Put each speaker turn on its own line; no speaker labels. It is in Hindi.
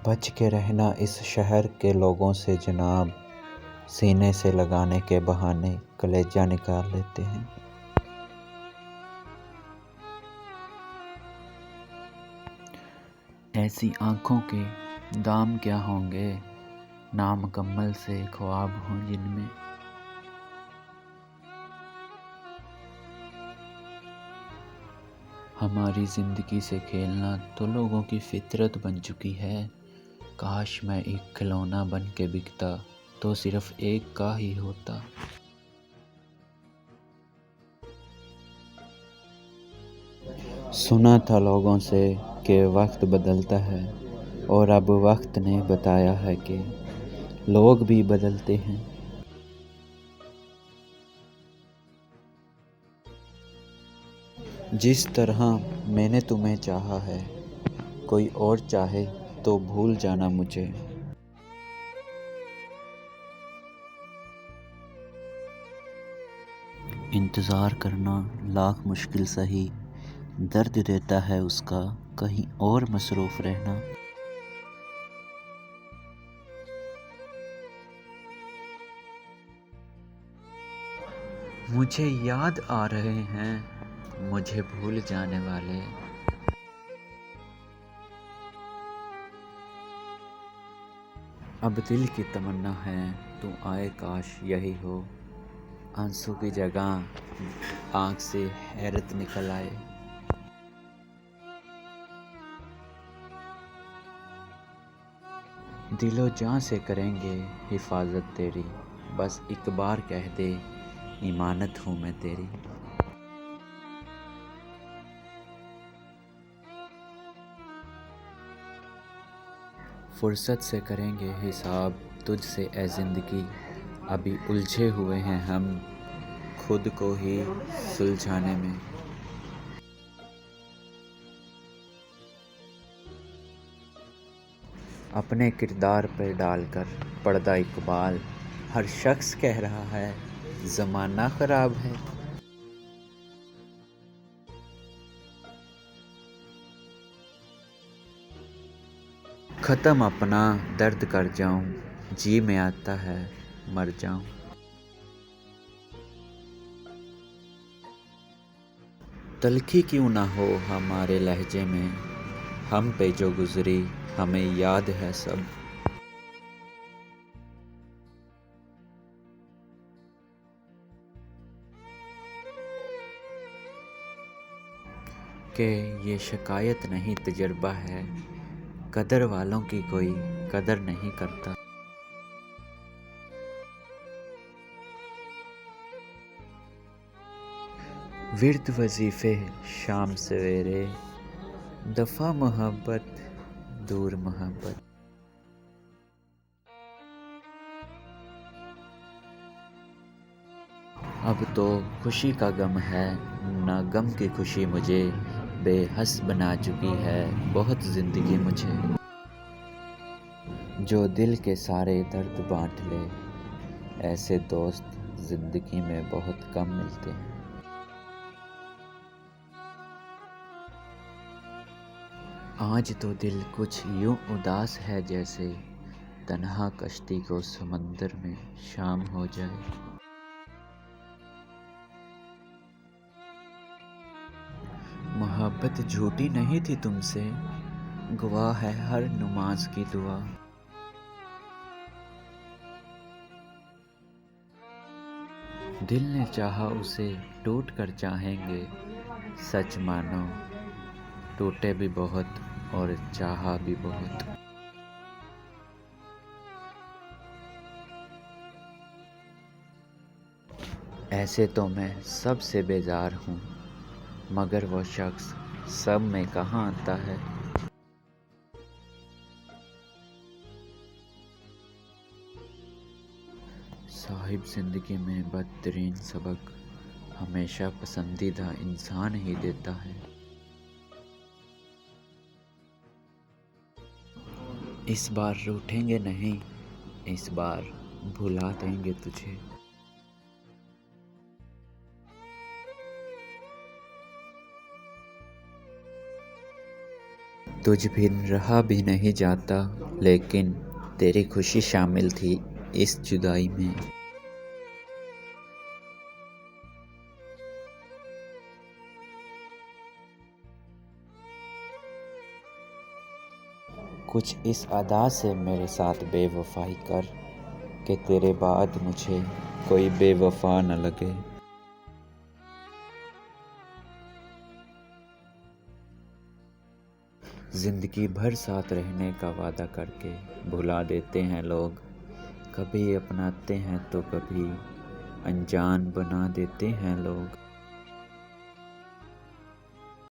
बच के रहना इस शहर के लोगों से जनाब, सीने से लगाने के बहाने कलेजा निकाल लेते हैं। ऐसी आँखों के दाम क्या होंगे, नामुकम्मल से ख्वाब हों जिनमें। हमारी ज़िंदगी से खेलना तो लोगों की फितरत बन चुकी है। काश मैं एक खिलौना बन के बिकता तो सिर्फ एक का ही होता। सुना था लोगों से कि वक्त बदलता है, और अब वक्त ने बताया है कि लोग भी बदलते हैं। जिस तरह मैंने तुम्हें चाहा है, कोई और चाहे तो भूल जाना मुझे। इंतज़ार करना लाख मुश्किल सही, दर्द देता है उसका कहीं और मसरूफ़ रहना। मुझे याद आ रहे हैं मुझे भूल जाने वाले। अब दिल की तमन्ना है तू आए काश यही हो, आंसू की जगह आँख से हैरत निकल आए। दिलो जान से करेंगे हिफाजत तेरी, बस एक बार कह दे इमानत हूँ मैं तेरी। फुर्सत से करेंगे हिसाब तुझसे ए ज़िंदगी, अभी उलझे हुए हैं हम खुद को ही सुलझाने में। अपने किरदार पर डालकर पर्दा इकबाल, हर शख्स कह रहा है ज़माना ख़राब है। ख़त्म अपना दर्द कर जाऊं, जी में आता है मर जाऊं। तलखी क्यों ना हो हमारे लहजे में, हम पे जो गुज़री हमें याद है सब। कि ये शिकायत नहीं तजुर्बा है, कदर वालों की कोई कदर नहीं करता। विर्द वजीफ़े शाम सवेरे, दफ़ा मोहब्बत दूर मोहब्बत। अब तो खुशी का गम है ना गम की खुशी, मुझे बेहस बना चुकी है बहुत ज़िंदगी मुझे। जो दिल के सारे दर्द बांट ले, ऐसे दोस्त ज़िंदगी में बहुत कम मिलते हैं। आज तो दिल कुछ यूं उदास है जैसे तन्हा कश्ती को समंदर में शाम हो जाए। मोहब्बत झूठी नहीं थी तुमसे, गवाह है हर नमाज की दुआ। दिल ने चाहा उसे टूट कर चाहेंगे, सच मानो टूटे भी बहुत और चाहा भी बहुत। ऐसे तो मैं सबसे बेजार हूँ, मगर वो शख्स सब में कहाँ आता है। साहिब ज़िंदगी में बदतरीन सबक हमेशा पसंदीदा इंसान ही देता है। इस बार रूठेंगे नहीं, इस बार भुला देंगे तुझे। तुझ बिन रहा भी नहीं जाता, लेकिन तेरी खुशी शामिल थी इस जुदाई में। कुछ इस अदा से मेरे साथ बेवफाई कर, कि तेरे बाद मुझे कोई बेवफा न लगे। जिंदगी भर साथ रहने का वादा करके भुला देते हैं लोग। कभी अपनाते हैं तो कभी अनजान बना देते हैं लोग।